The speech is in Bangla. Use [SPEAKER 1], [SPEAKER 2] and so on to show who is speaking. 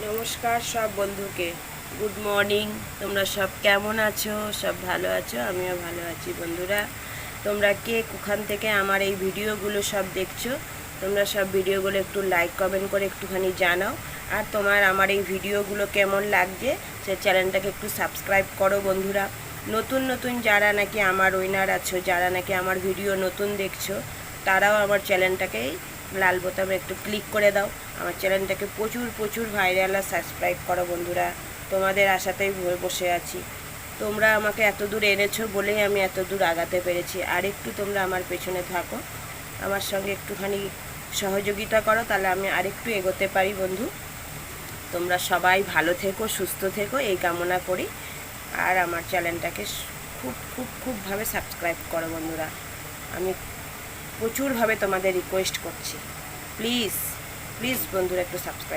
[SPEAKER 1] নমস্কার সব বন্ধুকে, গুড মর্নিং। তোমরা সব কেমন আছো? সব ভালো আছো? আমিও ভালো আছি। বন্ধুরা, তোমরা কে কোখান থেকে আমার এই ভিডিওগুলো সব দেখছো, তোমরা সব ভিডিওগুলো একটু লাইক কমেন্ট করে একটুখানি জানাও। আর তোমার আমার এই ভিডিওগুলো কেমন লাগছে সে চ্যানেলটাকে একটু সাবস্ক্রাইব করো বন্ধুরা। নতুন নতুন যারা নাকি আমার উইনার আছো, যারা নাকি আমার ভিডিও নতুন দেখছো, তারাও আমার চ্যানেলটাকেই লাল বোতামে একটু ক্লিক করে দাও। আমার চ্যানেলটাকে প্রচুর প্রচুর ভাইরাল আর সাবস্ক্রাইব করো বন্ধুরা। তোমাদের আশাতেই বসে আছি। তোমরা আমাকে এত দূর এনেছো বলেই আমি এত দূর আগাতে পেরেছি। আর একটু তোমরা আমার পেছনে থাকো, আমার সঙ্গে একটুখানি সহযোগিতা করো, তাহলে আমি আরেকটু এগোতে পারি বন্ধু। তোমরা সবাই ভালো থেকো, সুস্থ থেকো, এই কামনা করি। আর আমার চ্যানেলটাকে খুব খুব খুবভাবে সাবস্ক্রাইব করো বন্ধুরা। আমি প্রচুরভাবে তোমাদের রিকোয়েস্ট করছি, প্লিজ প্লিজ বন্ধুরা একটু সাবস্ক্রাইব